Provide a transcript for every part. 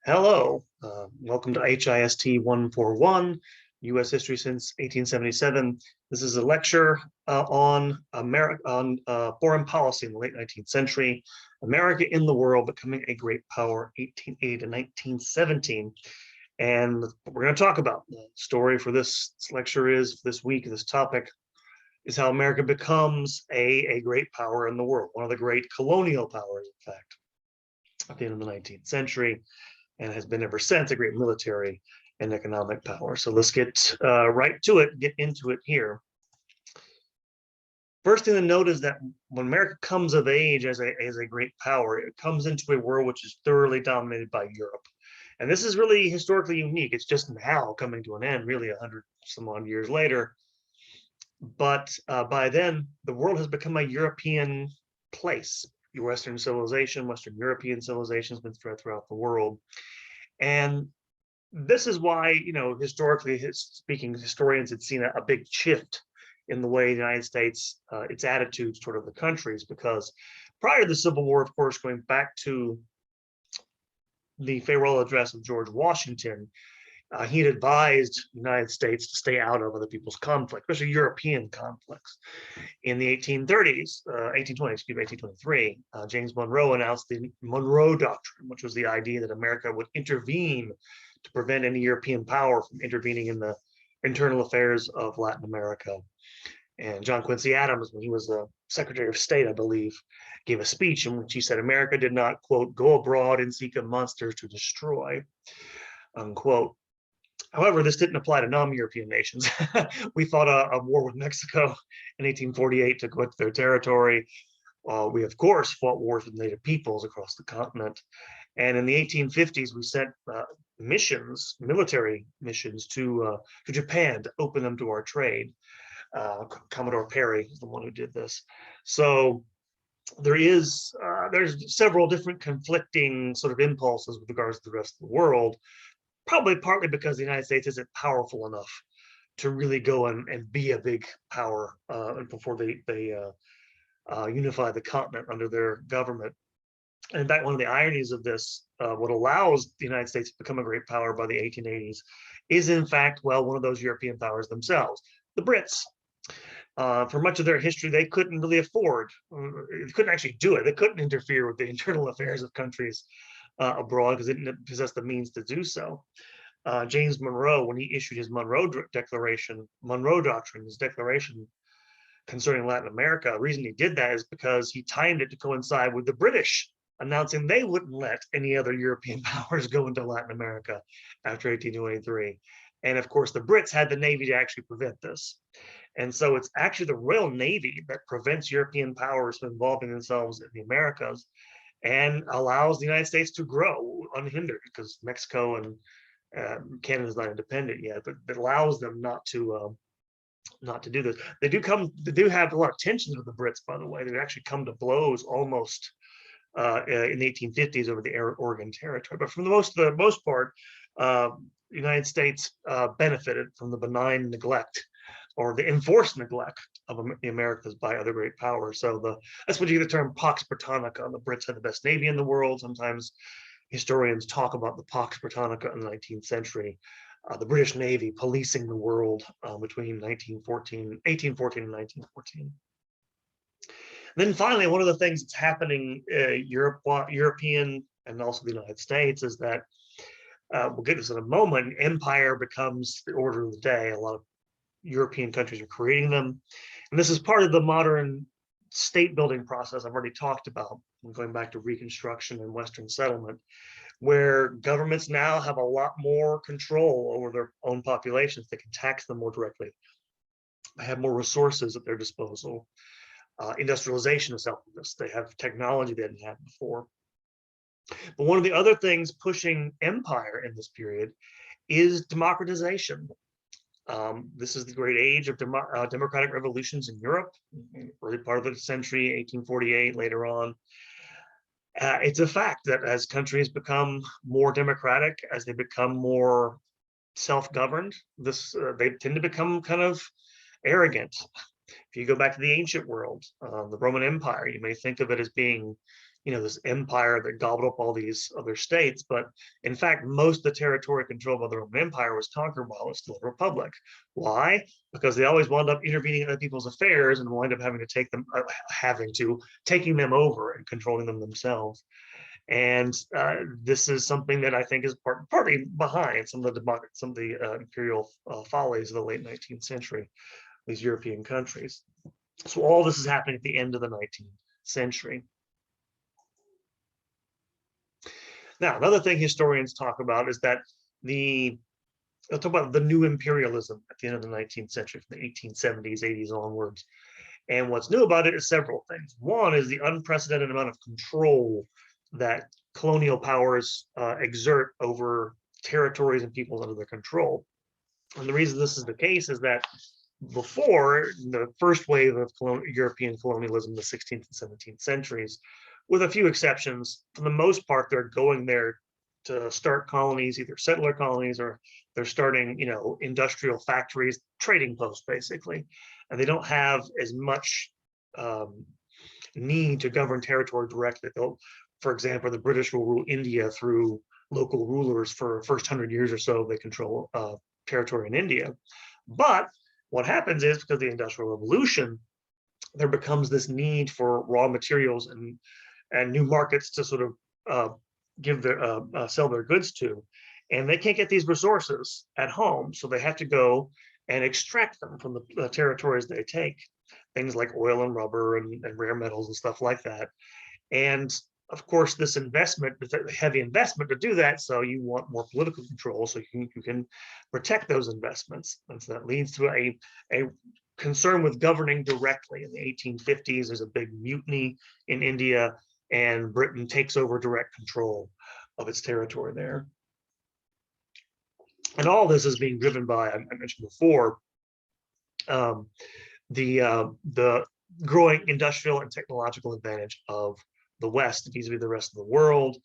Hello, welcome to HIST 141, U.S. History since 1877. This is a lecture on foreign policy in the late 19th century, America in the world becoming a great power, 1880 to 1917. And what we're going to talk about. The story for this lecture is, this week, this topic, is how America becomes a great power in the world, one of the great colonial powers, in fact, at the end of the 19th century, and has been ever since a great military and economic power. So let's get right to it, get into it here. First thing to note is that when America comes of age as a great power, it comes into a world which is thoroughly dominated by Europe. And this is really historically unique. It's just now coming to an end, really 100 some odd years later. But by then, the world has become a European place. Western civilization, Western European civilization has been spread throughout the world. And this is why, historically speaking, historians had seen a big shift in the way the United States, its attitudes toward other countries, because prior to the Civil War, of course, going back to the farewell address of George Washington, he had advised the United States to stay out of other people's conflict, especially European conflicts. In the 1830s, 1823, James Monroe announced the Monroe Doctrine, which was the idea that America would intervene to prevent any European power from intervening in the internal affairs of Latin America. And John Quincy Adams, when he was the Secretary of State, I believe, gave a speech in which he said America did not, quote, go abroad and seek a monster to destroy, unquote. However, this didn't apply to non-European nations. We fought a war with Mexico in 1848 to go into their territory. We, of course, fought wars with Native peoples across the continent. And in the 1850s, we sent missions, military missions to Japan to open them to our trade. Commodore Perry is the one who did this. So there's several different conflicting sort of impulses with regards to the rest of the world, probably partly because the United States isn't powerful enough to really go and be a big power before they unify the continent under their government. And in fact, one of the ironies of this, what allows the United States to become a great power by the 1880s is, in fact, well, one of those European powers themselves, the Brits. For much of their history, they couldn't really afford, they couldn't actually do it. They couldn't interfere with the internal affairs of countries abroad because they didn't possess the means to do so. James Monroe, when he issued his Monroe Doctrine, his declaration concerning Latin America, the reason he did that is because he timed it to coincide with the British announcing they wouldn't let any other European powers go into Latin America after 1823. And of course, the Brits had the Navy to actually prevent this. And so it's actually the Royal Navy that prevents European powers from involving themselves in the Americas and allows the United States to grow unhindered, because Mexico and Canada is not independent yet, but it allows them not to do this. They do have a lot of tensions with the Brits, by the way. They actually come to blows almost in the 1850s over the Oregon Territory. But for the most part, the United States benefited from the benign neglect or the enforced neglect of the Americas by other great powers. So that's what you get the term Pax Britannica. The Brits had the best navy in the world. Sometimes historians talk about the Pax Britannica in the 19th century, the British Navy policing the world between 1814 and 1914. And then finally, one of the things that's happening European and also the United States is that, we'll get this in a moment, empire becomes the order of the day. A lot of European countries are creating them. And this is part of the modern state building process I've already talked about, going back to Reconstruction and Western settlement, where governments now have a lot more control over their own populations. They can tax them more directly. They have more resources at their disposal. Industrialization has helped with this. They have technology they didn't have before. But one of the other things pushing empire in this period is democratization. This is the great age of democratic revolutions in Europe, early part of the century, 1848, later on. It's a fact that as countries become more democratic, as they become more self-governed, they tend to become kind of arrogant. If you go back to the ancient world, the Roman Empire, you may think of it as being, this empire that gobbled up all these other states. But in fact, most of the territory controlled by the Roman Empire was conquered while it was still a republic. Why? Because they always wound up intervening in other people's affairs and wind up taking them over and controlling them themselves. And this is something that I think is partly behind some of the imperial follies of the late 19th century, these European countries. So all this is happening at the end of the 19th century. Now, another thing historians talk about is that they'll talk about the new imperialism at the end of the 19th century, from the 1870s, 80s onwards. And what's new about it is several things. One is the unprecedented amount of control that colonial powers exert over territories and peoples under their control. And the reason this is the case is that before the first wave of European colonialism, the 16th and 17th centuries, with a few exceptions, for the most part, they're going there to start colonies, either settler colonies, or they're starting, industrial factories, trading posts, basically. And they don't have as much need to govern territory directly. For example, the British will rule India through local rulers for the first 100 years or so. They control territory in India. But what happens is, because of the Industrial Revolution, there becomes this need for raw materials and new markets to sort of sell their goods to, and they can't get these resources at home, so they have to go and extract them from the territories they take, things like oil and rubber and rare metals and stuff like that. And of course, this investment, it's a heavy investment to do that, so you want more political control so you can protect those investments. And so that leads to a concern with governing directly. In the 1850s, there's a big mutiny in India, and Britain takes over direct control of its territory there. And all this is being driven by, I mentioned before, the growing industrial and technological advantage of the West vis-a-vis the rest of the world.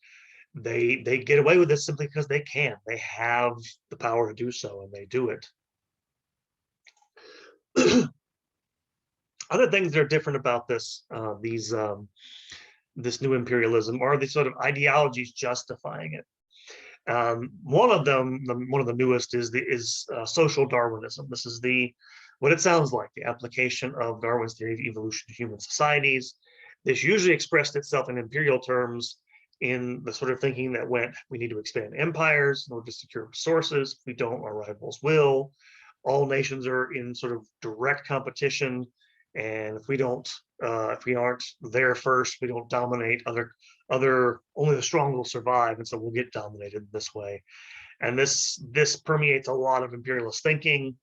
They get away with this simply because they can. They have the power to do so, and they do it. Other things that are different about this new imperialism are the sort of ideologies justifying it. One of the newest is social Darwinism. This is what it sounds like, the application of Darwin's theory of evolution to human societies. This usually expressed itself in imperial terms in the sort of thinking that we need to expand empires in order to secure resources. If we don't, our rivals will. All nations are in sort of direct competition, and if we aren't there first, we don't dominate. Only the strong will survive, and so we'll get dominated this way. And this permeates a lot of imperialist thinking.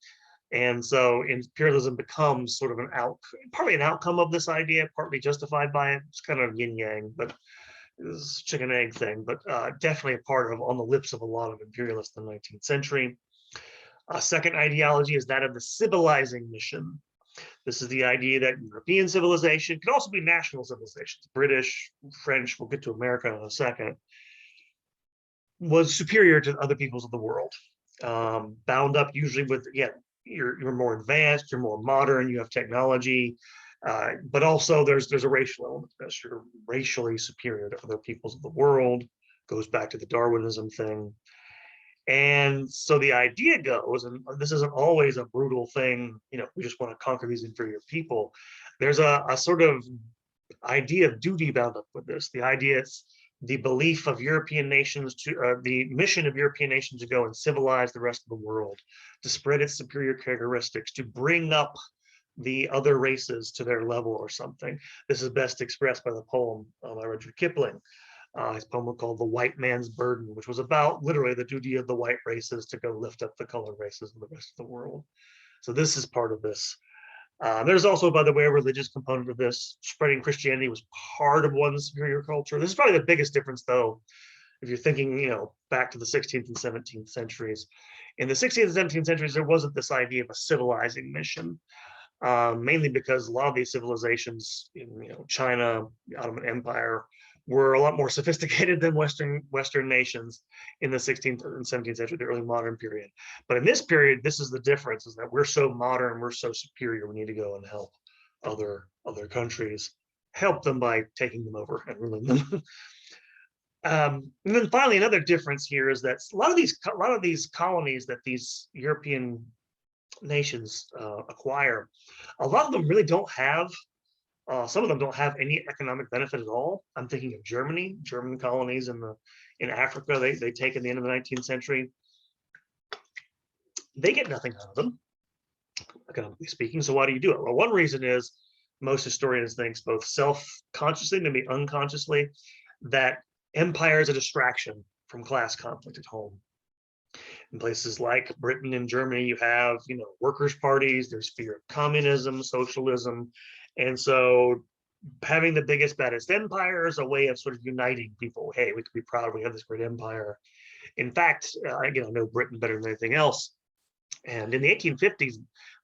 And so imperialism becomes sort of partly an outcome of this idea, partly justified by it. It's kind of yin yang, but it's a chicken egg thing, but definitely a part of, on the lips of a lot of imperialists in the 19th century. A second ideology is that of the civilizing mission. This is the idea that European civilization can also be national civilizations. British, French, we'll get to America in a second, was superior to other peoples of the world. Bound up usually with, again, you're more advanced, you're more modern, you have technology, but also there's a racial element to this. You're racially superior to other peoples of the world. Goes back to the Darwinism thing. And so the idea goes, and this isn't always a brutal thing, we just want to conquer these inferior people. There's a sort of idea of duty bound up with this. The idea is the belief of European nations the mission of European nations to go and civilize the rest of the world, to spread its superior characteristics, to bring up the other races to their level or something. This is best expressed by the poem by Rudyard Kipling. His poem called The White Man's Burden, which was about literally the duty of the white races to go lift up the colored races of the rest of the world. So this is part of this. There's also, by the way, a religious component of this. Spreading Christianity was part of one superior culture. This is probably the biggest difference, though, if you're thinking, back to the 16th and 17th centuries. In the 16th and 17th centuries, there wasn't this idea of a civilizing mission, mainly because a lot of these civilizations in, China, the Ottoman Empire, were a lot more sophisticated than Western nations in the 16th and 17th century, the early modern period. But in this period, this is the difference, is that we're so modern, we're so superior, we need to go and help other countries help them by taking them over and ruling them. And then finally, another difference here is that a lot of these colonies that these European nations acquire, a lot of them really don't have. Some of them don't have any economic benefit at all. I'm thinking of Germany, German colonies in Africa. They take in the end of the 19th century. They get nothing out of them, economically speaking. So why do you do it? Well, one reason is most historians think, both self-consciously, maybe unconsciously, that empire is a distraction from class conflict at home. In places like Britain and Germany, you have, workers' parties, there's fear of communism, socialism. And so having the biggest, baddest empire is a way of sort of uniting people. Hey, we can be proud we have this great empire. In fact, I know Britain better than anything else. And in the 1850s,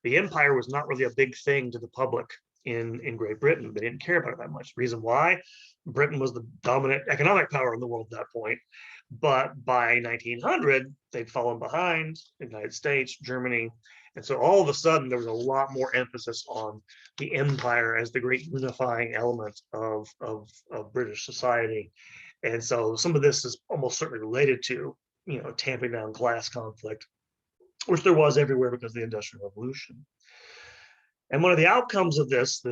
the empire was not really a big thing to the public in Great Britain. They didn't care about it that much. Reason why? Britain was the dominant economic power in the world at that point. But by 1900, they'd fallen behind the United States, Germany. And so all of a sudden, there was a lot more emphasis on the empire as the great unifying element of British society. And so some of this is almost certainly related to, tamping down class conflict, which there was everywhere because of the Industrial Revolution. And one of the outcomes of this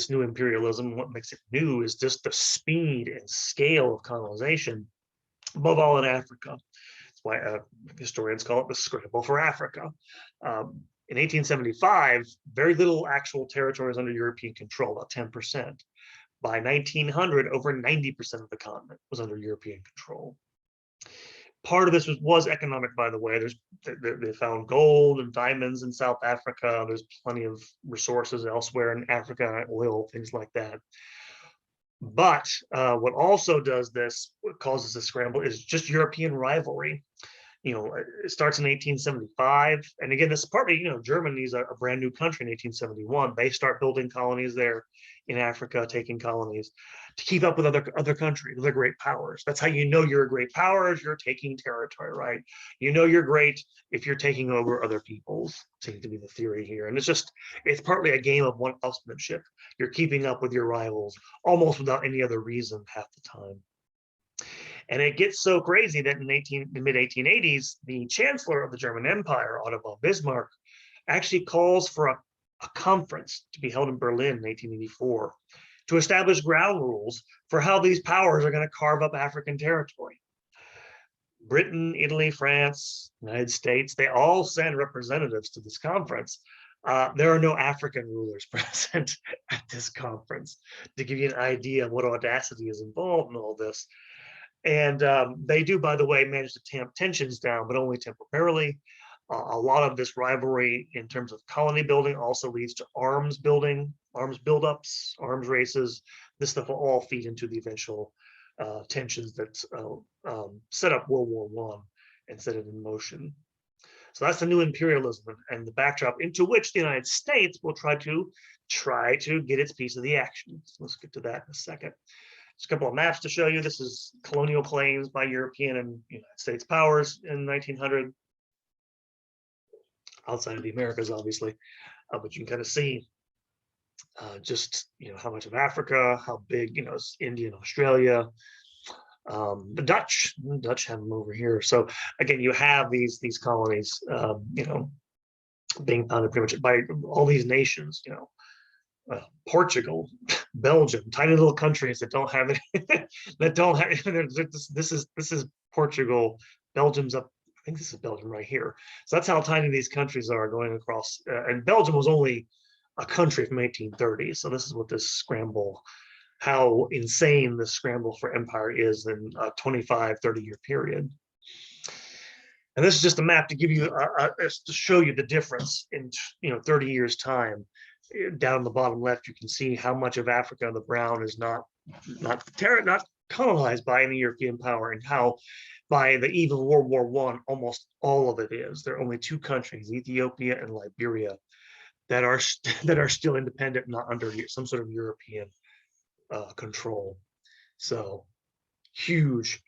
new imperialism, what makes it new, is just the speed and scale of colonization, above all in Africa. That's why historians call it the scramble for Africa. In 1875, very little actual territory was under European control, about 10%. By 1900, over 90% of the continent was under European control. Part of this was economic, by the way. They found gold and diamonds in South Africa. There's plenty of resources elsewhere in Africa, oil, things like that. But what also does this, what causes this scramble, is just European rivalry. It starts in 1875. And again, this is partly, Germany's a brand new country in 1871. They start building colonies there in Africa, taking colonies to keep up with other countries, other great powers. That's how you know you're a great power, is you're taking territory, right? You're great if you're taking over other people's, seems to be the theory here. And it's partly a game of one-upsmanship. You're keeping up with your rivals almost without any other reason half the time. And it gets so crazy that in the mid-1880s, the chancellor of the German Empire, Otto von Bismarck, actually calls for a conference to be held in Berlin in 1884 to establish ground rules for how these powers are going to carve up African territory. Britain, Italy, France, United States, they all send representatives to this conference. There are no African rulers present at this conference, to give you an idea of what audacity is involved in all this. And they do, by the way, manage to tamp tensions down, but only temporarily. A lot of this rivalry in terms of colony building also leads to arms building, arms buildups, arms races. This stuff will all feed into the eventual tensions that set up World War I and set it in motion. So that's the new imperialism and the backdrop into which the United States will try to get its piece of the action. So let's get to that in a second. Just a couple of maps to show you. This is colonial claims by European and United States powers in 1900, outside of the Americas, obviously, but you can kind of see just how much of Africa, how big India and Australia. The Dutch have them over here. So again, you have these colonies, being founded pretty much by all these nations. Portugal, Belgium, tiny little countries that don't have it. This is Portugal. Belgium's up. I think this is Belgium right here. So that's how tiny these countries are going across. And Belgium was only a country from 1830. So this is what this scramble, how insane the scramble for empire is in a 25, 30-year period. And this is just a map to give you to show you the difference in 30 years time. Down the bottom left, you can see how much of Africa the brown is not colonized by any European power, and how by the eve of World War I, almost all of it is. There are only two countries, Ethiopia and Liberia, that are still independent, not under some sort of European control. So huge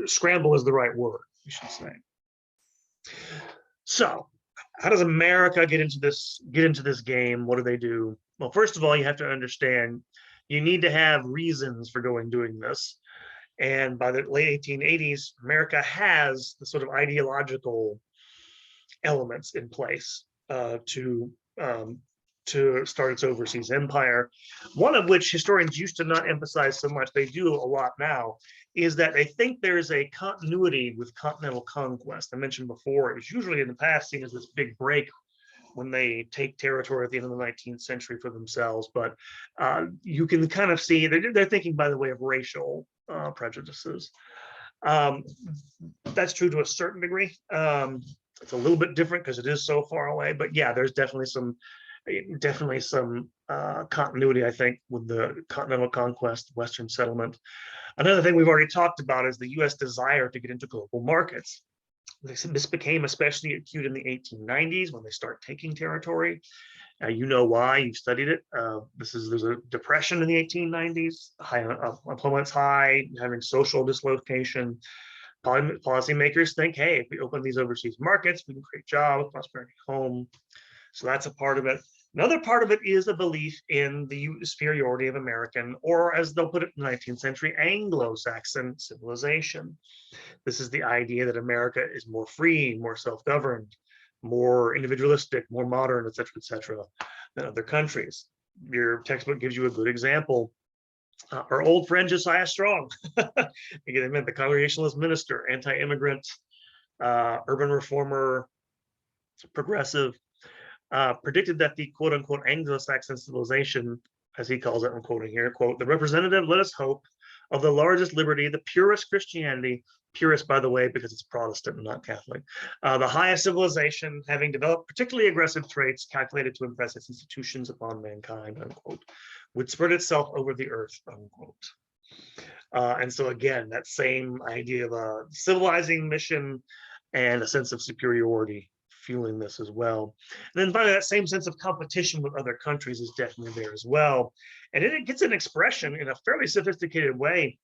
scramble is the right word, we should say. So how does America get into this game? What do they do? Well, first of all, you have to understand you need to have reasons for doing this. And by the late 1880s, America has the sort of ideological elements in place um, to start its overseas empire. One of which historians used to not emphasize so much, they do a lot now, is that they think there is a continuity with continental conquest. I mentioned before, it was usually in the past seen as this big break when they take territory at the end of the 19th century for themselves. But you can kind of see they're thinking by the way of racial prejudices. Um, that's true to a certain degree. It's a little bit different because it is so far away, but yeah, there's definitely some continuity, I think, with the continental conquest, Western settlement. Another thing we've already talked about is the U.S. desire to get into global markets. This became especially acute in the 1890s when they start taking territory. You know why, you've studied it. There's a depression in the 1890s, high unemployment's high, having social dislocation. Policymakers think, hey, if we open these overseas markets, we can create jobs, prosperity home. So that's a part of it. Another part of it is a belief in the superiority of American, or as they'll put it in the 19th century, Anglo-Saxon civilization. This is the idea that America is more free, more self-governed, more individualistic, more modern, et cetera, than other countries. Your textbook gives you a good example. Our old friend Josiah Strong, again, I meant the Congregationalist minister, anti-immigrant, urban reformer, progressive, predicted that the quote unquote Anglo-Saxon civilization, as he calls it, I'm quoting here, quote, the representative, let us hope, of the largest liberty, the purest Christianity, purest, by the way, because it's Protestant and not Catholic, the highest civilization, having developed particularly aggressive traits calculated to impress its institutions upon mankind, unquote, would spread itself over the earth, unquote. And so again, that same idea of a civilizing mission and a sense of superiority fueling this as well. And then finally, that same sense of competition with other countries is definitely there as well. And it gets an expression in a fairly sophisticated way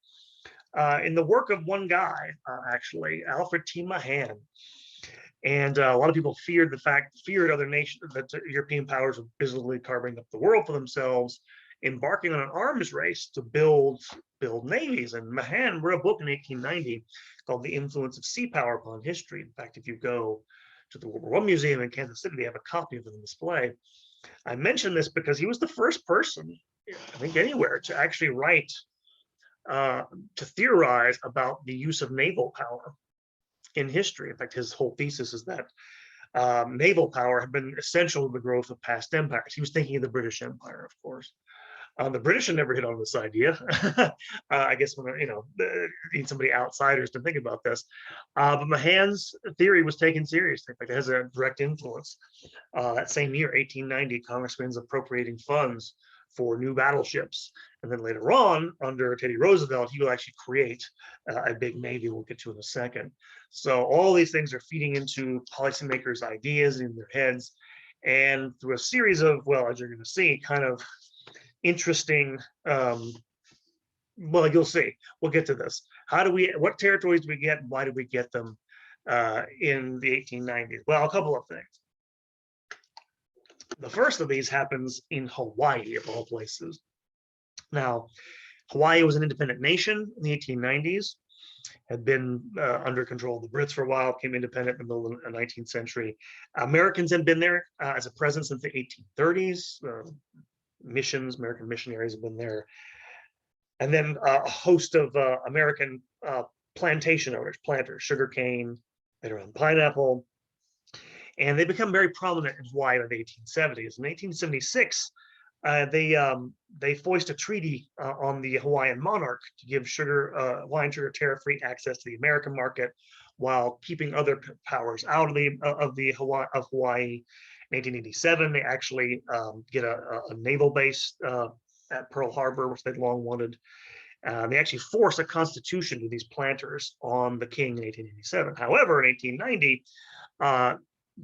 in the work of one guy, actually, Alfred T. Mahan. And a lot of people feared other nations, that European powers were busily carving up the world for themselves, embarking on an arms race to build navies. And Mahan wrote a book in 1890 called The Influence of Sea Power Upon History. In fact, if you go to the World War I Museum in Kansas City, they have a copy of it on display. I mention this because he was the first person, I think, anywhere to actually write, to theorize about the use of naval power in history. In fact, his whole thesis is that naval power had been essential to the growth of past empires. He was thinking of the British Empire, of course. The British had never hit on this idea. I guess when need somebody outsiders to think about this. But Mahan's theory was taken seriously. In fact, it has a direct influence. That same year, 1890, Congress begins appropriating funds for new battleships. And then later on, under Teddy Roosevelt, he will actually create a big navy we'll get to in a second. So all these things are feeding into policymakers' ideas in their heads. And through a series of, well, as you're going to see, kind of interesting, well, you'll see, we'll get to this. What territories do we get, and why did we get them in the 1890s? Well, a couple of things. The first of these happens in Hawaii, of all places. Now, Hawaii was an independent nation in the 1890s, had been under control of the Brits for a while, became independent in the middle of the 19th century. Americans had been there as a presence since the 1830s. American missionaries have been there. And then a host of American plantation owners, planters, sugarcane, later on pineapple. And they become very prominent in Hawaii in the 1870s. In 1876, they foist a treaty on the Hawaiian monarch to give Hawaiian sugar tariff-free access to the American market, while keeping other powers out of Hawaii. In 1887, they actually get a naval base at Pearl Harbor, which they'd long wanted. They actually force a constitution to these planters on the king in 1887. However, in 1890,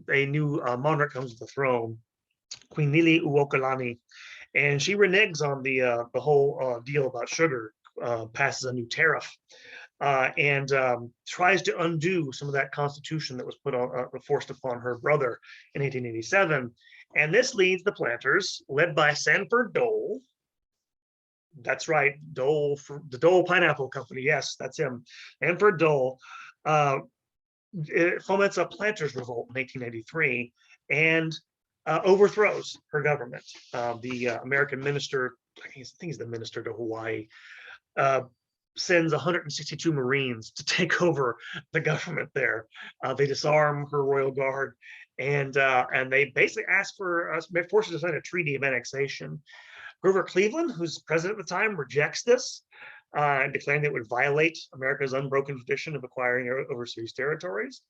a new monarch comes to the throne, Queen Liliuokalani, and she reneges on the whole deal about sugar, passes a new tariff, and tries to undo some of that constitution that was forced upon her brother in 1887. And this leads the planters, led by Sanford Dole, That's right, Dole, for the Dole Pineapple Company. Yes, that's him. Emperor Dole foments a planters' revolt in 1893 and overthrows her government. The American minister, I think he's the minister to Hawaii, uh, sends 162 Marines to take over the government there. They disarm her royal guard, and they basically ask for forces to sign a treaty of annexation. Grover Cleveland, who's president at the time, rejects this, declaring that it would violate America's unbroken tradition of acquiring overseas territories.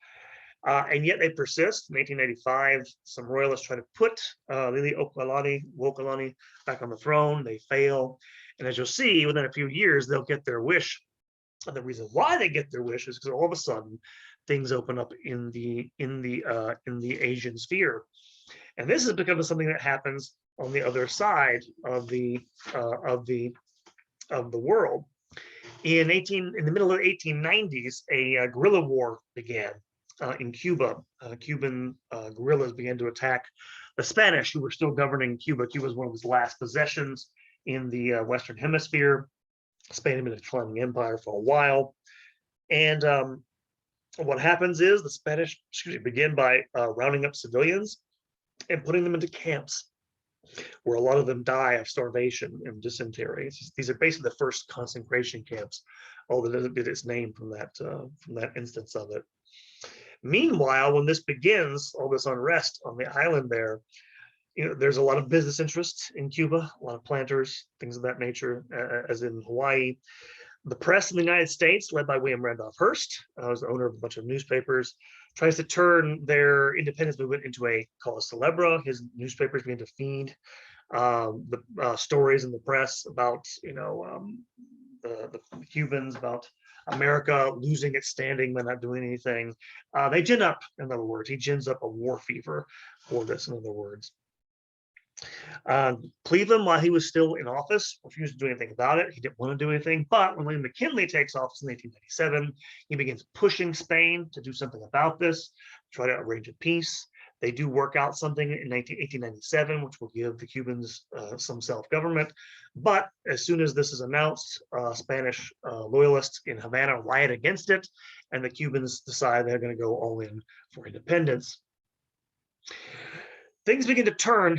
And yet they persist. In 1895, some royalists try to put Liliuokalani back on the throne. They fail. And as you'll see, within a few years, they'll get their wish. And the reason why they get their wish is because all of a sudden things open up in the Asian sphere. And this is because of something that happens on the other side of the world. In the middle of the 1890s, a guerrilla war began in Cuba. Cuban guerrillas began to attack the Spanish, who were still governing Cuba. Cuba was one of his last possessions in the Western Hemisphere. Spain had been a declining empire for a while. And what happens is the Spanish begin by rounding up civilians and putting them into camps, where a lot of them die of starvation and dysentery. These are basically the first concentration camps, although it get its name from that instance of it. Meanwhile, when this begins, all this unrest on the island there, there's a lot of business interests in Cuba, a lot of planters, things of that nature, as in Hawaii. The press in the United States, led by William Randolph Hearst, who's the owner of a bunch of newspapers, tries to turn their independence movement into a cause célèbre. His newspapers begin to feed the stories in the press about, the Cubans, about America losing its standing by not doing anything. They gin up, in other words, he gins up a war fever for this, in other words. Cleveland, while he was still in office, refused to do anything about it. He didn't want to do anything. But when William McKinley takes office in 1897, he begins pushing Spain to do something about this, try to arrange a peace. They do work out something in 1897, which will give the Cubans some self-government. But as soon as this is announced, Spanish loyalists in Havana riot against it, and the Cubans decide they're going to go all in for independence. Things begin to turn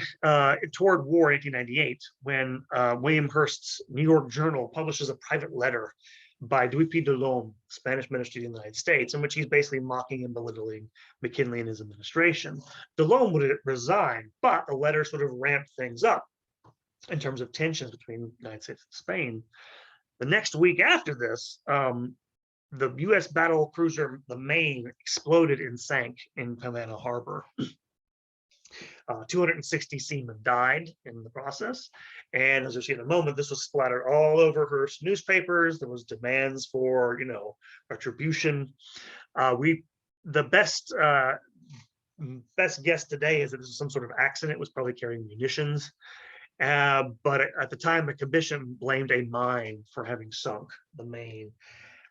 toward war in 1898 when William Hearst's New York Journal publishes a private letter by Dupuy de Lome, Spanish minister to the United States, in which he's basically mocking and belittling McKinley and his administration. De Lome would resign, but the letter sort of ramped things up in terms of tensions between the United States and Spain. The next week after this, the U.S. battle cruiser, the Maine, exploded and sank in Havana Harbor. 260 seamen died in the process. And as you'll see in a moment, this was splattered all over Hearst newspapers. There was demands for, retribution. The best guess today is that this was some sort of accident. It was probably carrying munitions. But at the time, the commission blamed a mine for having sunk the Maine,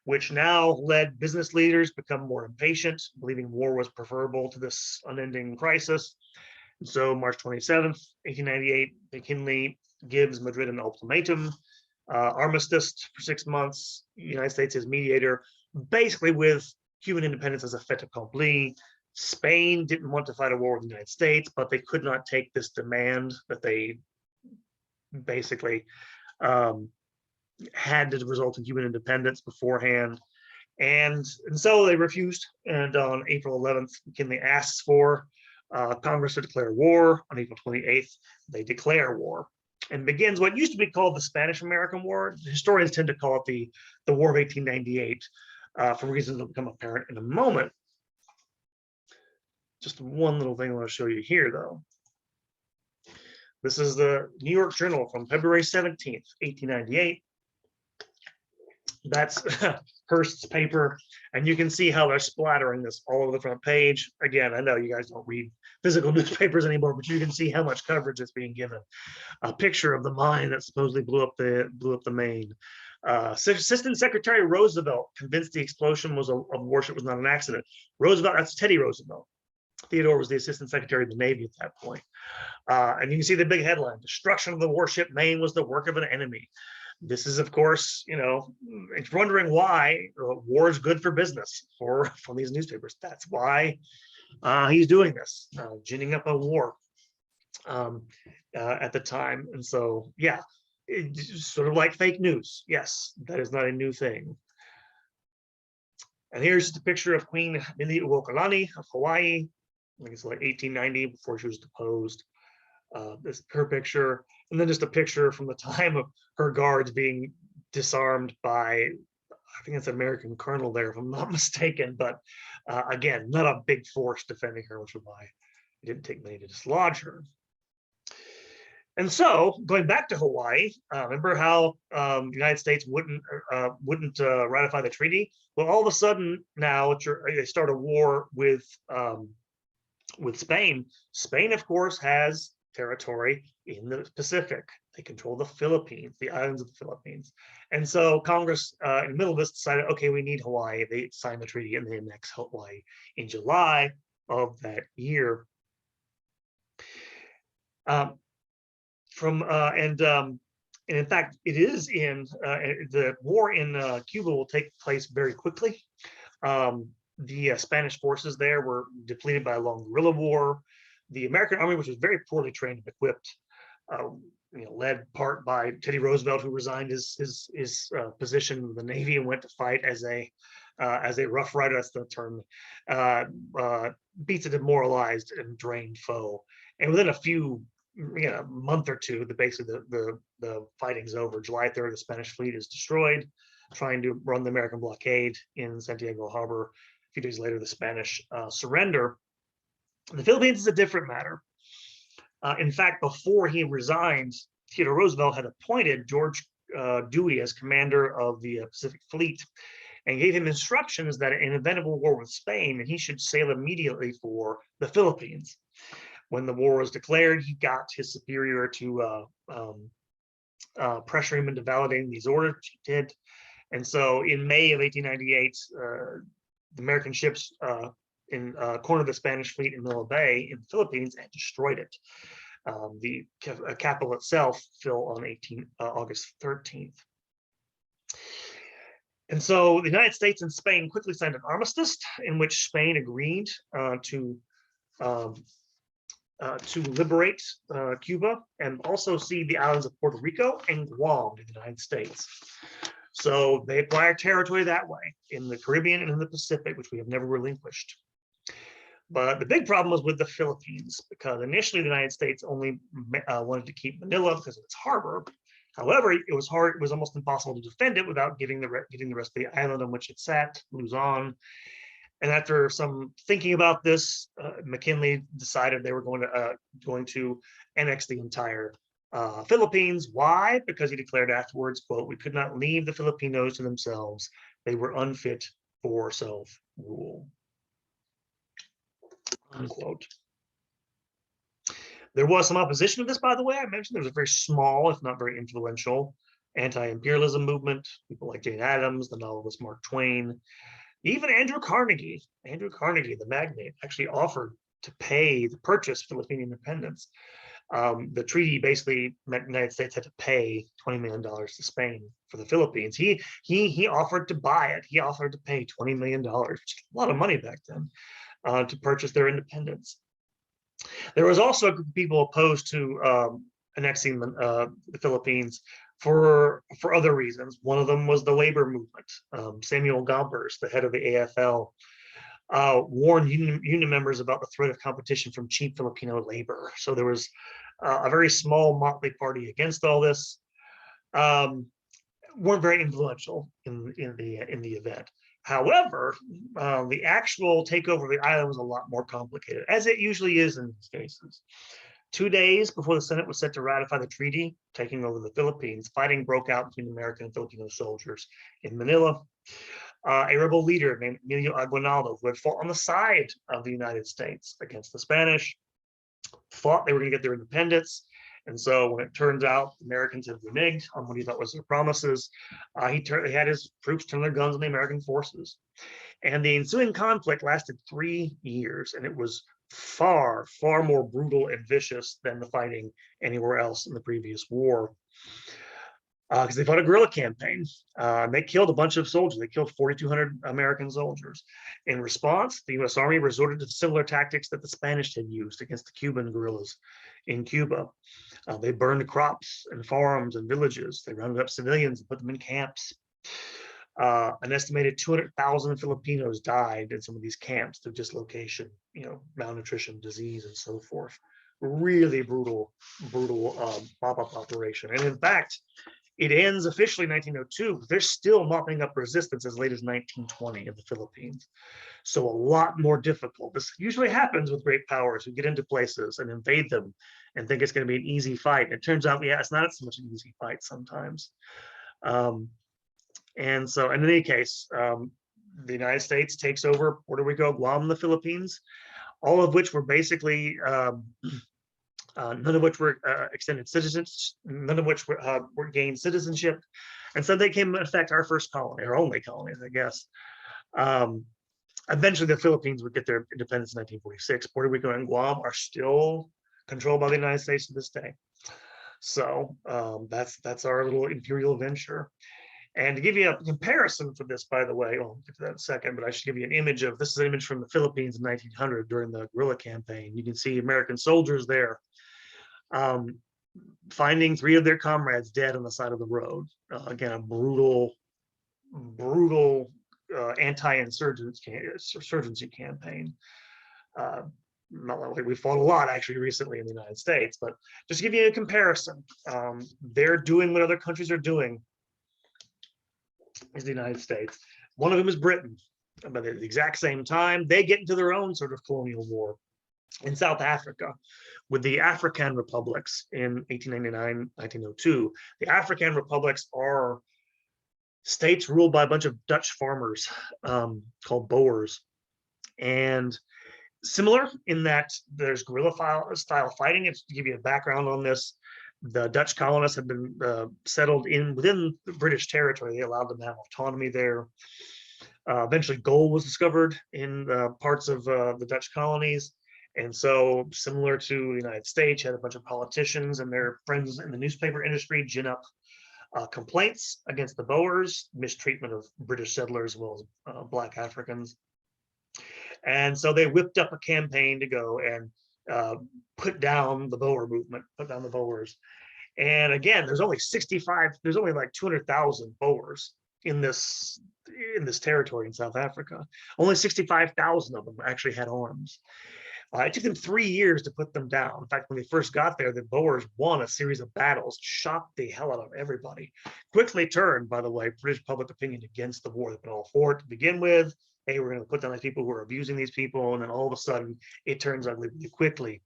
which now led business leaders to become more impatient, believing war was preferable to this unending crisis. And so March 27th, 1898, McKinley gives Madrid an ultimatum, armistice for 6 months, United States as mediator, basically with Cuban independence as a fait accompli. Spain didn't want to fight a war with the United States, but they could not take this demand that they basically had to result in Cuban independence beforehand. And so they refused. And on April 11th, McKinley asks for Congress to declare war. On April 28th, they declare war and begins what used to be called the Spanish-American War. Historians tend to call it the War of 1898 for reasons that will become apparent in a moment. Just one little thing I want to show you here, though. This is the New York Journal from February 17th, 1898. That's Hearst's paper, and you can see how they're splattering this all over the front page. Again, I know you guys don't read physical newspapers anymore, but you can see how much coverage is being given. A picture of the mine that supposedly blew up the Maine. Assistant Secretary Roosevelt convinced the explosion was a warship was not an accident. Roosevelt, that's Teddy Roosevelt. Theodore was the Assistant Secretary of the Navy at that point. And you can see the big headline: "Destruction of the warship Maine was the work of an enemy." This is, of course, it's wondering why war is good for business for these newspapers. That's why he's doing this, ginning up a war at the time. And so, yeah, it's sort of like fake news. Yes, that is not a new thing. And here's just a picture of Queen Liliuokalani of Hawaii. I think it's like 1890, before she was deposed. This her picture, and then just a picture from the time of her guards being disarmed by, I think it's an American colonel there, if I'm not mistaken. But again, not a big force defending her, which is why it didn't take many to dislodge her. And so, going back to Hawaii, remember how the United States wouldn't ratify the treaty? Well, all of a sudden now they start a war with Spain. Spain, of course, has territory in the Pacific. They control the Philippines, the islands of the Philippines. And so Congress, in the middle of this, decided, okay, we need Hawaii. They signed the treaty and they annexed Hawaii in July of that year. And in fact, it is in the war in Cuba will take place very quickly. The Spanish forces there were depleted by a long guerrilla war. The American army, which was very poorly trained and equipped, led part by Teddy Roosevelt, who resigned his position in the Navy and went to fight as a Rough Rider. That's the term. Beats a demoralized and drained foe, and within a few month or two, basically the fighting's over. July 3rd, the Spanish fleet is destroyed, trying to run the American blockade in Santiago Harbor. A few days later, the Spanish surrender. The Philippines is a different matter. In fact, before he resigned, Theodore Roosevelt had appointed George Dewey as commander of the Pacific Fleet, and gave him instructions that in event of a war with Spain, he should sail immediately for the Philippines. When the war was declared, he got his superior to pressure him into validating these orders, which he did. And so in May of 1898, the American ships cornered the Spanish fleet in Manila Bay in the Philippines and destroyed it. The capital itself fell on August 13th. And so the United States and Spain quickly signed an armistice in which Spain agreed to liberate Cuba and also cede the islands of Puerto Rico and Guam to the United States. So they acquired territory that way in the Caribbean and in the Pacific, which we have never relinquished. But the big problem was with the Philippines, because initially the United States only wanted to keep Manila because of its harbor. However, it was hard. It was almost impossible to defend it without getting the rest of the island on which it sat, Luzon. And after some thinking about this, McKinley decided they were going to annex the entire Philippines. Why? Because he declared afterwards, quote, "We could not leave the Filipinos to themselves. They were unfit for self-rule," unquote. There was some opposition to this, by the way. I mentioned there was a very small, if not very influential, anti-imperialism movement. People like Jane Addams, the novelist Mark Twain, even Andrew Carnegie, the magnate, actually offered to purchase Philippine independence. The treaty basically meant the United States had to pay $20 million to Spain for the Philippines. He offered to buy it. He offered to pay $20 million, which is a lot of money back then, to purchase their independence. There was also a group of people opposed to annexing the Philippines for other reasons. One of them was the labor movement. Samuel Gompers, the head of the AFL, warned union members about the threat of competition from cheap Filipino labor. So there was a very small motley party against all this. Weren't very influential in the event. However, the actual takeover of the island was a lot more complicated, as it usually is in these cases. 2 days before the Senate was set to ratify the treaty, taking over the Philippines, fighting broke out between American and Filipino soldiers in Manila. A rebel leader named Emilio Aguinaldo, who had fought on the side of the United States against the Spanish, thought they were going to get their independence. And so when it turns out the Americans had reneged on what he thought was their promises, he had his troops turn their guns on the American forces. And the ensuing conflict lasted 3 years, and it was far, far more brutal and vicious than the fighting anywhere else in the previous war. because they fought a guerrilla campaign. They killed a bunch of soldiers. They killed 4,200 American soldiers. In response, the U.S. Army resorted to similar tactics that the Spanish had used against the Cuban guerrillas in Cuba. They burned crops and farms and villages. They rounded up civilians and put them in camps. An estimated 200,000 Filipinos died in some of these camps through dislocation, malnutrition, disease, and so forth. Really brutal mop-up operation. And in fact, it ends officially in 1902. They're still mopping up resistance as late as 1920 in the Philippines. So a lot more difficult. This usually happens with great powers who get into places and invade them and think it's going to be an easy fight. And it turns out, yeah, it's not so much an easy fight sometimes. And so, in any case, the United States takes over Puerto Rico, Guam, the Philippines, all of which were basically none of which were extended citizens, none of which were gained citizenship, and so they came in effect our first colony, our only colonies, I guess. Eventually, the Philippines would get their independence in 1946. Puerto Rico and Guam are still controlled by the United States to this day. So that's our little imperial venture. And to give you a comparison for this, by the way, I'll get to that in a second, but I should give you an image of, this is an image from the Philippines in 1900 during the guerrilla campaign. You can see American soldiers there finding 3 of their comrades dead on the side of the road. Again, a brutal anti-insurgency campaign. Not like we fought a lot actually recently in the United States, but just to give you a comparison, they're doing what other countries are doing is the United States. One of them is Britain. But at the exact same time, they get into their own sort of colonial war in South Africa with the African republics in 1899, 1902. The African republics are states ruled by a bunch of Dutch farmers called Boers. And similar in that there's guerrilla style fighting. It's to give you a background on this. The Dutch colonists had been settled within the British territory. They allowed them to have autonomy there. Eventually, gold was discovered in parts of the Dutch colonies. And so, similar to the United States, you had a bunch of politicians and their friends in the newspaper industry gin up complaints against the Boers, mistreatment of British settlers as well as Black Africans. And so they whipped up a campaign to go and put down the Boer movement, put down the Boers. And again, there's only like 200,000 Boers in this territory in South Africa. Only 65,000 of them actually had arms. It took them 3 years to put them down. In fact, when they first got there, the Boers won a series of battles, shocked the hell out of everybody. Quickly turned, by the way, British public opinion against the war. They've been all for it to begin with. Hey, we're going to put down these people who are abusing these people. And then all of a sudden, it turns ugly really quickly.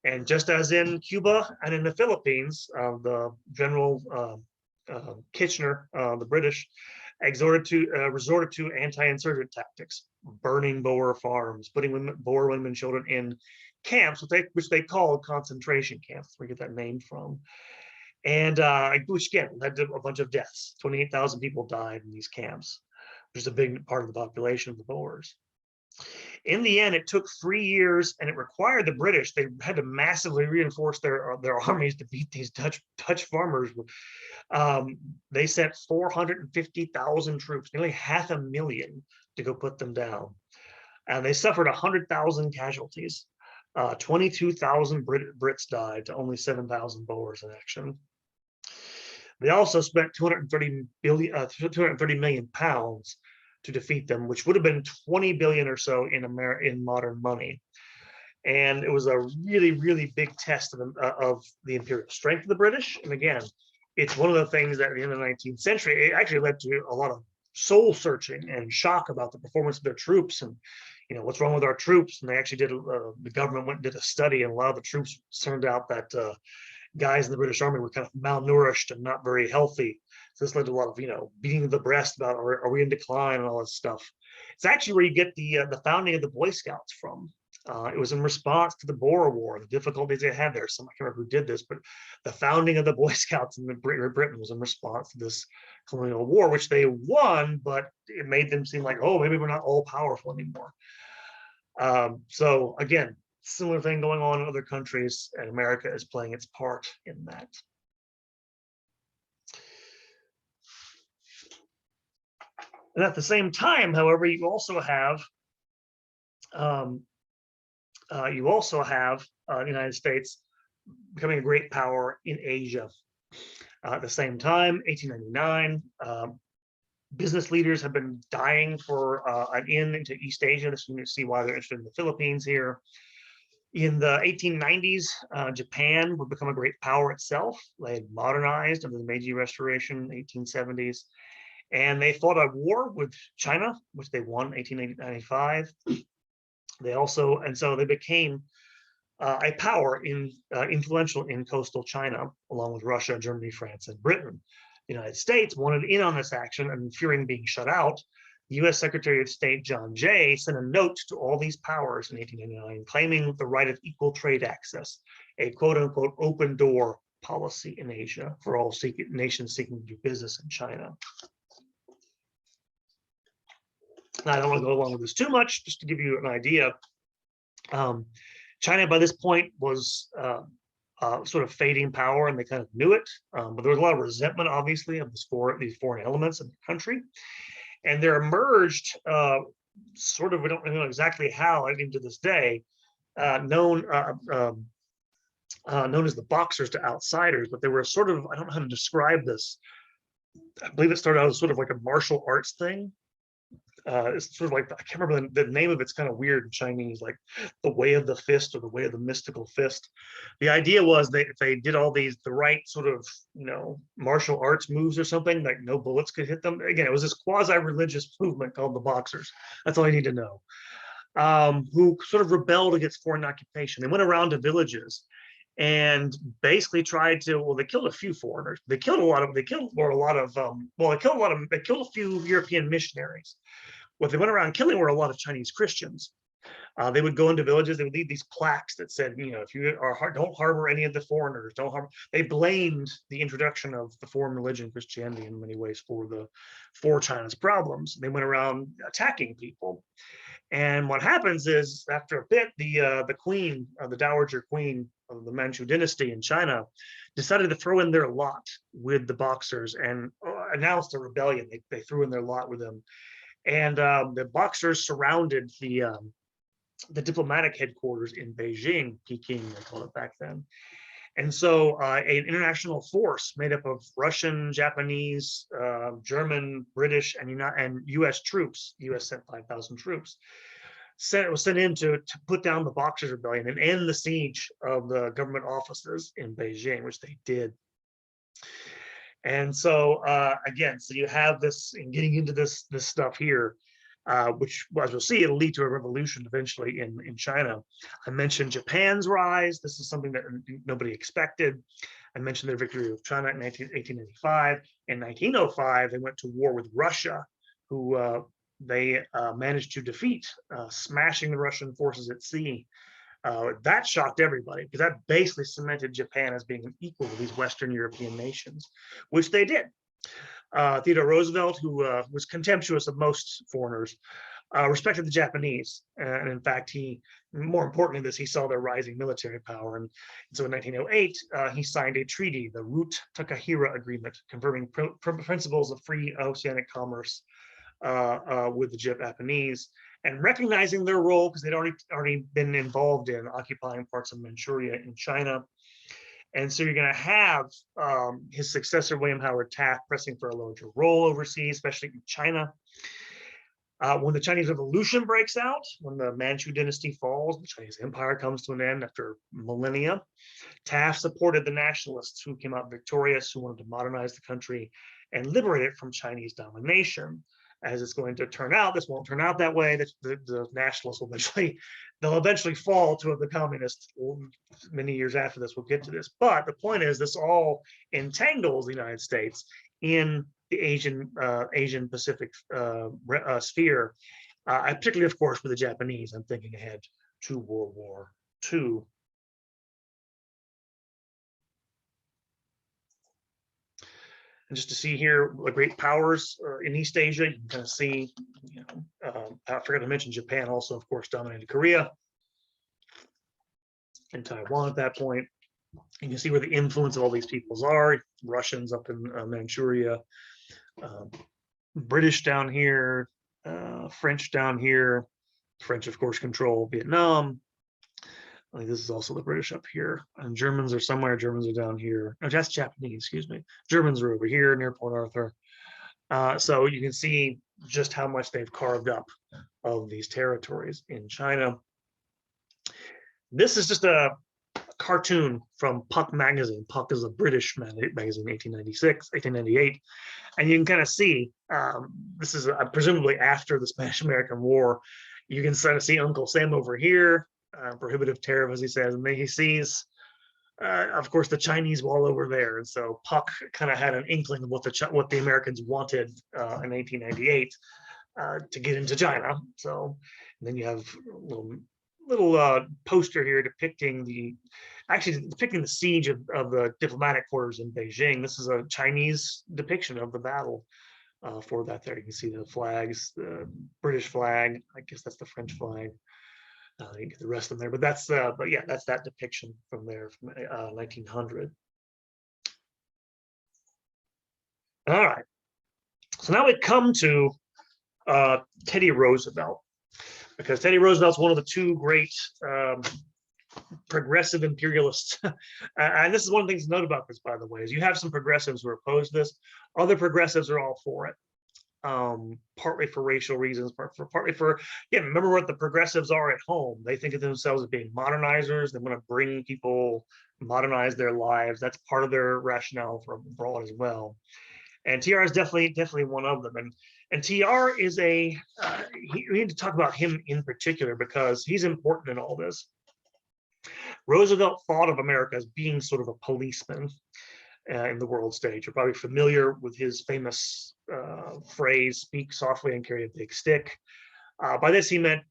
And just as in Cuba and in the Philippines, the General Kitchener, the British, resorted to anti-insurgent tactics, burning Boer farms, putting Boer women and children in camps, which they called concentration camps. We get that name from. And which again led to a bunch of deaths. 28,000 people died in these camps, which is a big part of the population of the Boers. In the end, it took 3 years, and it required the British. They had to massively reinforce their armies to beat these Dutch farmers. They sent 450,000 troops, nearly 500,000, to go put them down, and they suffered 100,000 casualties. 22,000 Brits died to only 7,000 Boers in action. They also spent 230 million pounds to defeat them, which would have been 20 billion or so in modern money. And it was a really, really big test of the imperial strength of the British. And again, it's one of the things that in the 19th century, it actually led to a lot of soul searching and shock about the performance of their troops and, what's wrong with our troops. And they actually the government went and did a study, and a lot of the troops turned out that guys in the British Army were kind of malnourished and not very healthy. So this led to a lot of, beating of the breast about are we in decline and all this stuff. It's actually where you get the founding of the Boy Scouts from. It was in response to the Boer War, the difficulties they had there. I can't remember who did this, but the founding of the Boy Scouts in Britain was in response to this colonial war, which they won, but it made them seem like, oh, maybe we're not all powerful anymore. So again, similar thing going on in other countries, and America is playing its part in that. And at the same time, however, you also have the United States becoming a great power in Asia. At the same time, 1899, business leaders have been dying for an in into East Asia. This you see why they're interested in the Philippines here. In the 1890s, Japan would become a great power itself. They had modernized under the Meiji Restoration, 1870s, and they fought a war with China, which they won 1895. They also, and so they became a power influential in coastal China, along with Russia, Germany, France, and Britain. The United States wanted in on this action, and fearing being shut out, the U.S. Secretary of State John Jay sent a note to all these powers in 1899 claiming the right of equal trade access, a quote-unquote open door policy in Asia for all nations seeking to do business in China. I don't want to go along with this too much, just to give you an idea. China by this point was sort of fading power, and they kind of knew it. But there was a lot of resentment, obviously, of these foreign elements in the country. And there emerged sort of, we don't know exactly how, even to this day, known as the Boxers to outsiders, but they were sort of, I don't know how to describe this. I believe it started out as sort of like a martial arts thing. It's sort of like, I can't remember the name of it's kind of weird in Chinese, like the way of the fist or the way of the mystical fist. The idea was that if they did all the right sort of, martial arts moves or something, like no bullets could hit them. Again, it was this quasi-religious movement called the Boxers. That's all you need to know. Who sort of rebelled against foreign occupation. They went around to villages and basically tried to, well, they killed a few foreigners. They killed a few European missionaries. What they went around killing were a lot of Chinese Christians. They would go into villages, they would leave these plaques that said, if you don't harbor any of the foreigners, don't harbor. They blamed the introduction of the foreign religion, Christianity, in many ways for China's problems. They went around attacking people. And what happens is, after a bit, the queen, the Dowager Queen of the Manchu dynasty in China, decided to throw in their lot with the Boxers and announced a rebellion. They threw in their lot with them. And the Boxers surrounded the diplomatic headquarters in Beijing, Peking, they called it back then. And so an international force made up of Russian, Japanese, German, British, and U.S. troops, U.S. sent 5,000 troops, was sent in to put down the Boxers Rebellion and end the siege of the government offices in Beijing, which they did. And so again, so you have this, and getting into this stuff here, which, as we'll see, it'll lead to a revolution eventually in China. I mentioned Japan's rise. This is something that nobody expected. I mentioned their victory of China in 1885. In 1905, they went to war with Russia, who they managed to defeat, smashing the Russian forces at sea. That shocked everybody, because that basically cemented Japan as being equal to these Western European nations, which they did. Theodore Roosevelt, who was contemptuous of most foreigners, respected the Japanese. And in fact, more importantly than this, he saw their rising military power. And so in 1908, he signed a treaty, the Root-Takahira Agreement, confirming principles of free oceanic commerce with the Japanese, and recognizing their role, because they'd already been involved in occupying parts of Manchuria in China. And so you're going to have his successor, William Howard Taft, pressing for a larger role overseas, especially in China. When the Chinese Revolution breaks out, when the Manchu dynasty falls, the Chinese Empire comes to an end after millennia, Taft supported the nationalists who came out victorious, who wanted to modernize the country and liberate it from Chinese domination. As it's going to turn out, this won't turn out that way. The nationalists will eventually fall to the communists many years after this. We'll get to this. But the point is, this all entangles the United States in the Asian Pacific sphere, particularly, of course, with the Japanese. I'm thinking ahead to World War II. And just to see here the great powers in East Asia, you can kind of see, I forgot to mention Japan also, of course, dominated Korea and Taiwan at that point. You can see where the influence of all these peoples are. Russians up in Manchuria, British down here, French down here. French, of course, control Vietnam. I think this is also the British up here, and Germans are somewhere. Germans are down here. No, that's Japanese. Excuse me. Germans are over here near Port Arthur. So you can see just how much they've carved up of these territories in China. This is just a cartoon from Puck magazine. Puck is a British magazine, 1896, 1898. And you can kind of see, this is presumably after the Spanish-American War. You can sort of see Uncle Sam over here, prohibitive tariff, as he says, and then he sees, of course, the Chinese wall over there. And so Puck kind of had an inkling of what the Americans wanted in 1898 to get into China. So then you have a little poster here depicting the siege of the diplomatic quarters in Beijing. This is a Chinese depiction of the battle for that there. You can see the flags, the British flag. I guess that's the French flag. You get the rest of them there, but yeah, that's that depiction from there from 1900. All right, so now we come to Teddy Roosevelt, because Teddy Roosevelt's one of the two great progressive imperialists. And this is one of the things to note about this, by the way, is you have some progressives who oppose this. Other progressives are all for it, partly for racial reasons, partly for, yeah, remember what the progressives are at home. They think of themselves as being modernizers. They want to bring people, modernize their lives. That's part of their rationale for abroad as well. And TR is definitely one of them. And TR is we need to talk about him in particular because he's important in all this. Roosevelt thought of America as being sort of a policeman in the world stage. You're probably familiar with his famous phrase, "Speak softly and carry a big stick." By this, he meant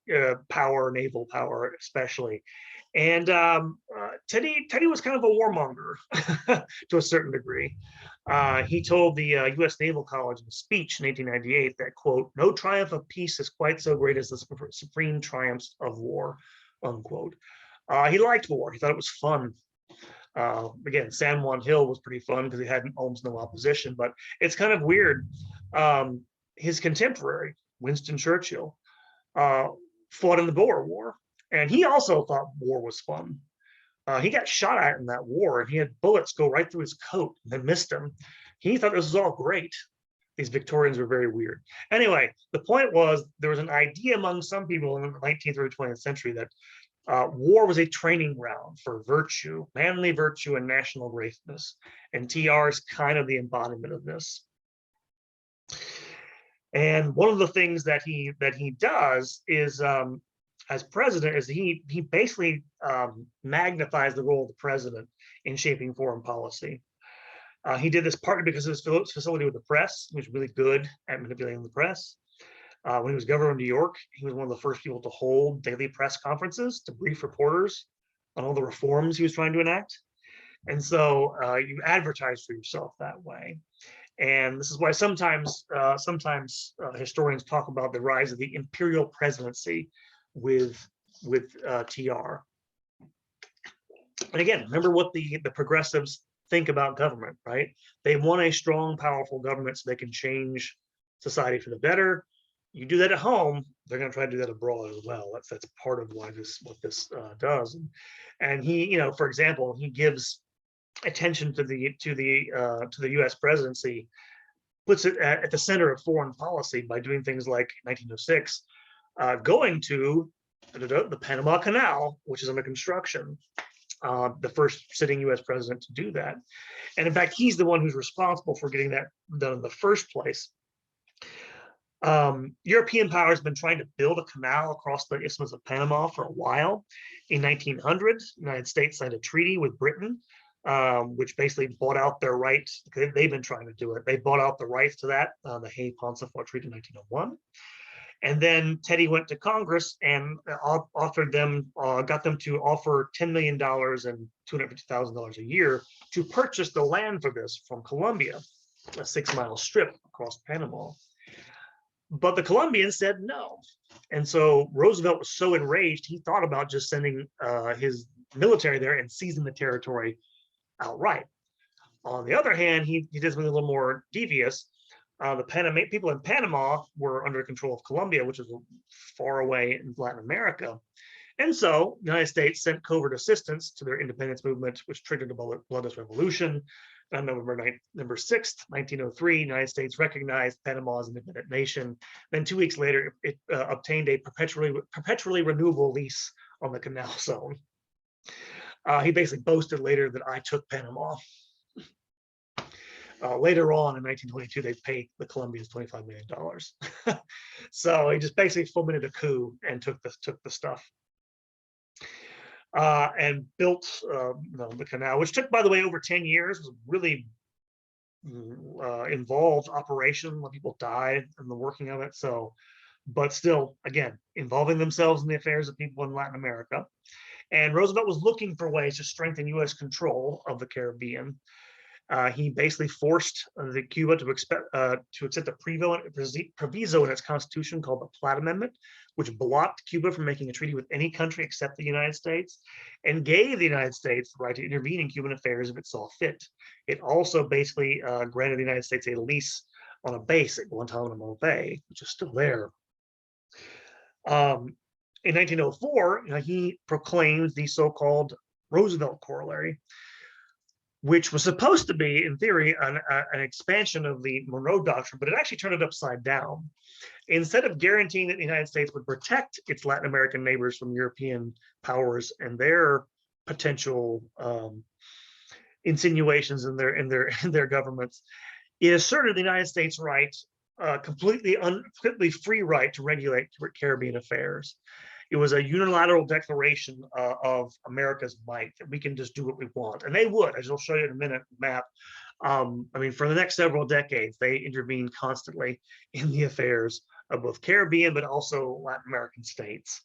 power, naval power especially. And Teddy was kind of a warmonger to a certain degree. He told the U.S. Naval College in a speech in 1898 that, quote, "No triumph of peace is quite so great as the supreme triumphs of war," unquote. He liked war. He thought it was fun. Again, San Juan Hill was pretty fun because he had almost no opposition, but it's kind of weird. His contemporary, Winston Churchill, fought in the Boer War, and he also thought war was fun. He got shot at in that war, and he had bullets go right through his coat and then missed him. He thought this was all great. These Victorians were very weird. Anyway, the point was there was an idea among some people in the 19th or 20th century that war was a training ground for virtue, manly virtue, and national greatness. And TR is kind of the embodiment of this. And one of the things that he does is, as president, is he basically magnifies the role of the president in shaping foreign policy. He did this partly because of his facility with the press. He was really good at manipulating the press. When he was governor of New York, he was one of the first people to hold daily press conferences to brief reporters on all the reforms he was trying to enact. And so you advertise for yourself that way. And this is why sometimes historians talk about the rise of the imperial presidency with TR. And again, remember what the progressives think about government, right? They want a strong, powerful government so they can change society for the better. You do that at home, they're going to try to do that abroad as well. That's part of why what this does. And he, for example, he gives attention to the U.S. presidency, puts it at the center of foreign policy by doing things like 1906, going to the Panama Canal, which is under construction. The first sitting U.S. president to do that. And in fact, he's the one who's responsible for getting that done in the first place. European powers have been trying to build a canal across the Isthmus of Panama for a while. In 1900, the United States signed a treaty with Britain, which basically bought out their rights. They've been trying to do it. They bought out the rights to that, the Hay-Pauncefote Treaty in 1901. And then Teddy went to Congress and got them to offer $10 million and $250,000 a year to purchase the land for this from Colombia, a 6-mile strip across Panama. But the Colombians said no. And so Roosevelt was so enraged, he thought about just sending his military there and seizing the territory outright. On the other hand, he did something a little more devious. The people in Panama were under control of Colombia, which is far away in Latin America. And so the United States sent covert assistance to their independence movement, which triggered the Bloodless Revolution. On November 6th, 1903, the United States recognized Panama as an independent nation. Then 2 weeks later, it obtained a perpetually renewable lease on the canal zone. He basically boasted later that I took Panama. Later on in 1922, they paid the Colombians $25 million. So he just basically fomented a coup and took the stuff. And built the canal, which took, by the way, over 10 years. It was a really involved operation. A lot of people died in the working of it. So, but still, again, involving themselves in the affairs of people in Latin America. And Roosevelt was looking for ways to strengthen U.S. control of the Caribbean. He basically forced Cuba to accept a proviso in its constitution called the Platt Amendment, which blocked Cuba from making a treaty with any country except the United States, and gave the United States the right to intervene in Cuban affairs if it saw fit. It also basically granted the United States a lease on a base at Guantanamo Bay, which is still there. In 1904, he proclaimed the so-called Roosevelt Corollary, which was supposed to be, in theory, an expansion of the Monroe Doctrine, but it actually turned it upside down. Instead of guaranteeing that the United States would protect its Latin American neighbors from European powers and their potential insinuations in their governments, it asserted the United States' right, completely free right to regulate Caribbean affairs. It was a unilateral declaration of America's might, that we can just do what we want. And they would, as I'll show you in a minute, map. I mean, for the next several decades, they intervened constantly in the affairs of both Caribbean, but also Latin American states.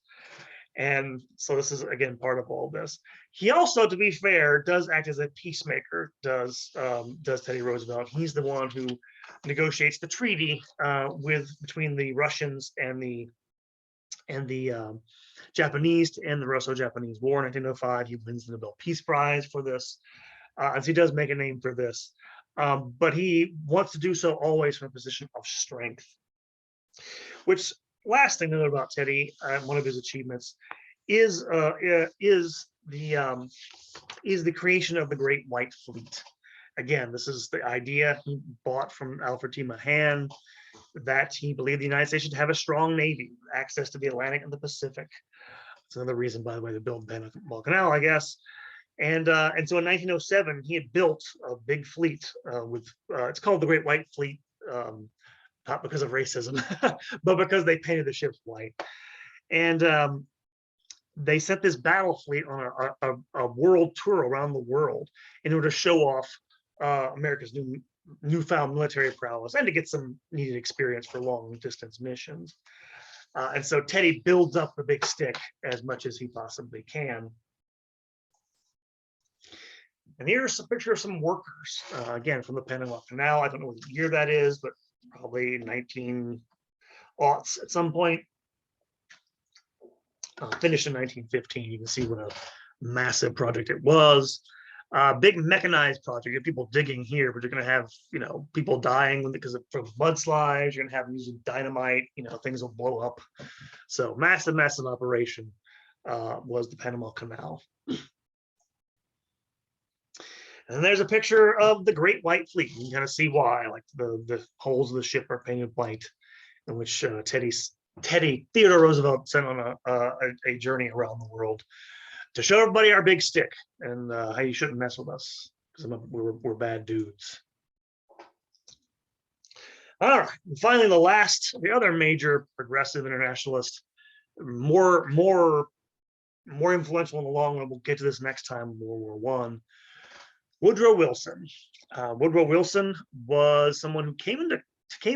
And so this is, again, part of all this. He also, to be fair, does act as a peacemaker, does Teddy Roosevelt. He's the one who negotiates the treaty between the Russians and the Japanese to end the Russo-Japanese War in 1905. He wins the Nobel Peace Prize for this, as he does make a name for this. But he wants to do so always from a position of strength. Which, last thing to know about Teddy, one of his achievements is the creation of the Great White Fleet. Again, this is the idea he bought from Alfred T. Mahan, that he believed the United States should have a strong navy, access to the Atlantic and the Pacific. It's another reason, by the way, to build Panama Canal, I guess. And so in 1907, he had built a big fleet it's called the Great White Fleet, not because of racism, but because they painted the ships white. And they sent this battle fleet on a world tour around the world in order to show off America's newfound military prowess and to get some needed experience for long distance missions. And so Teddy builds up the big stick as much as he possibly can. And here's a picture of some workers, again, from the Panama Canal. I don't know what year that is, but probably 1900s at some point. Finished in 1915. You can see what a massive project it was. Big mechanized project. You have people digging here, but you're going to have, people dying because of mudslides. You're going to have them using dynamite. Things will blow up. So massive operation was the Panama Canal. And there's a picture of the Great White Fleet. You can kind of see why, like the hulls of the ship are painted white, in which Theodore Roosevelt sent on a journey around the world to show everybody our big stick and how you shouldn't mess with us because we're bad dudes. All right, and finally, the other major progressive internationalist, more influential in the long run. We'll get to this next time. World War I. Woodrow Wilson. Woodrow Wilson was someone who came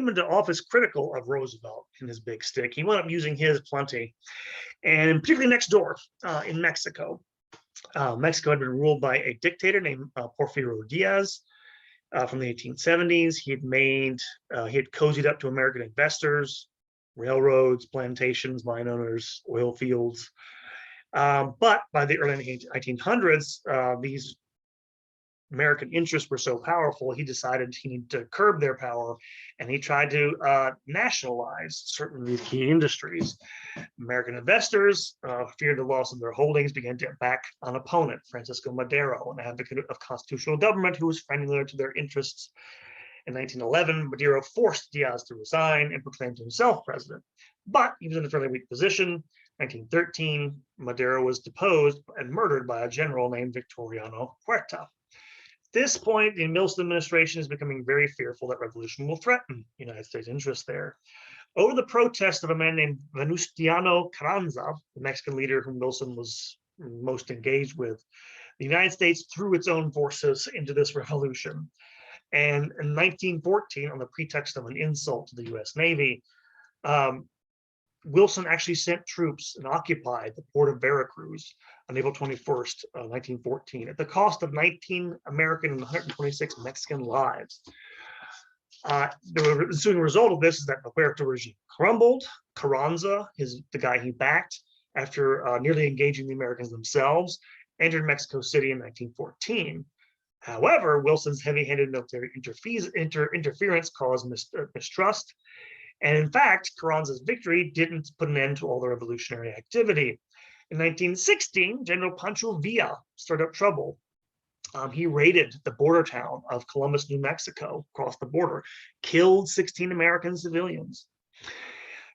into office critical of Roosevelt and his big stick. He wound up using his plenty, and particularly next door in Mexico. Mexico had been ruled by a dictator named Porfirio Diaz from the 1870s. He had cozied up to American investors, railroads, plantations, mine owners, oil fields. But by the early 1900s, these American interests were so powerful, he decided he needed to curb their power, and he tried to nationalize certain of these key industries. American investors feared the loss of their holdings, began to back an opponent, Francisco Madero, an advocate of constitutional government who was friendlier to their interests. In 1911, Madero forced Diaz to resign and proclaimed himself president, but he was in a fairly weak position. 1913, Madero was deposed and murdered by a general named Victoriano Huerta. At this point, the Wilson administration is becoming very fearful that revolution will threaten United States interests there. Over the protest of a man named Venustiano Carranza, the Mexican leader whom Wilson was most engaged with, the United States threw its own forces into this revolution. And in 1914, on the pretext of an insult to the US Navy, Wilson actually sent troops and occupied the port of Veracruz on April 21st, 1914, at the cost of 19 American and 126 Mexican lives. The ensuing result of this is that the Huerta regime crumbled. Carranza, the guy he backed, after nearly engaging the Americans themselves, entered Mexico City in 1914. However, Wilson's heavy-handed military interference caused mistrust. And in fact, Carranza's victory didn't put an end to all the revolutionary activity. In 1916, General Pancho Villa stirred up trouble. He raided the border town of Columbus, New Mexico, across the border, killed 16 American civilians.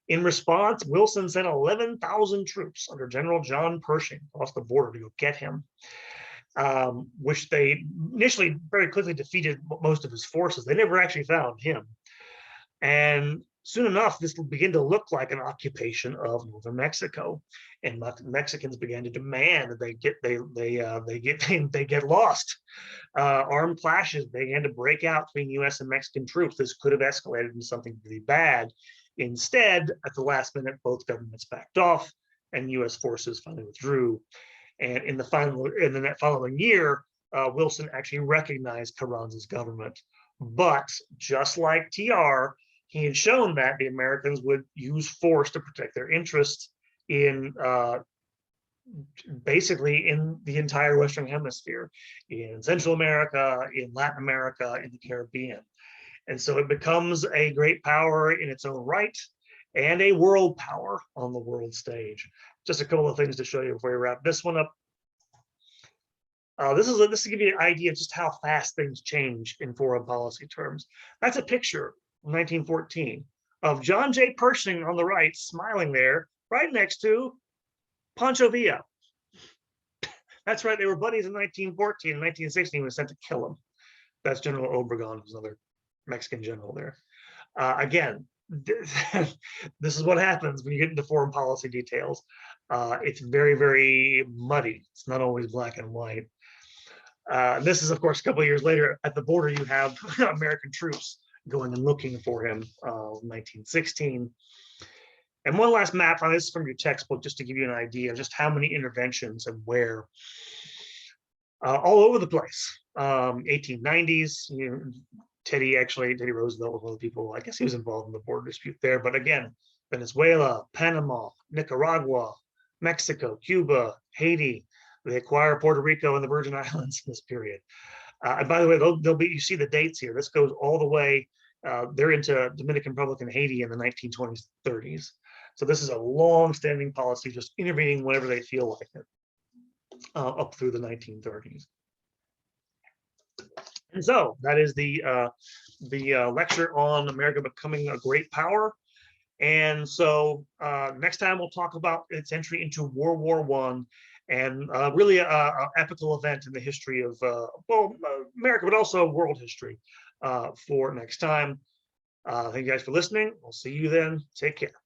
In response, Wilson sent 11,000 troops under General John Pershing across the border to go get him, which they initially very quickly defeated most of his forces. They never actually found him. And soon enough, this will begin to look like an occupation of northern Mexico, and Mexicans began to demand that they get lost. Armed clashes began to break out between U.S. and Mexican troops. This could have escalated into something really bad. Instead, at the last minute, both governments backed off, and U.S. forces finally withdrew. And in the following year, Wilson actually recognized Carranza's government. But just like TR, he had shown that the Americans would use force to protect their interests in basically in the entire Western Hemisphere, in Central America, in Latin America, in the Caribbean. And so it becomes a great power in its own right and a world power on the world stage. Just a couple of things to show you before we wrap this one up. This is to give you an idea of just how fast things change in foreign policy terms. That's a picture from 1914 of John J. Pershing on the right, smiling there, right next to Pancho Villa. That's right, they were buddies in 1914. In 1916, he was sent to kill him. That's General Obregon, who's another Mexican general there. Again, this is what happens when you get into foreign policy details. It's very, very muddy. It's not always black and white. This is, of course, a couple of years later. At the border, you have American troops going and looking for him, 1916. And one last map on this from your textbook, just to give you an idea of just how many interventions and where. All over the place. 1890s, Teddy Roosevelt was one of the people, I guess he was involved in the border dispute there. But again, Venezuela, Panama, Nicaragua, Mexico, Cuba, Haiti. They acquire Puerto Rico and the Virgin Islands in this period. And by the way, they'll be, you see the dates here. This goes all the way, they're into Dominican Republic and Haiti in the 1920s, 30s. So this is a long-standing policy, just intervening whenever they feel like it, up through the 1930s. And so that is the lecture on America becoming a great power. And so next time we'll talk about its entry into World War I, and really a epical event in the history of America, but also world history for next time. Thank you guys for listening. We'll see you then. Take care.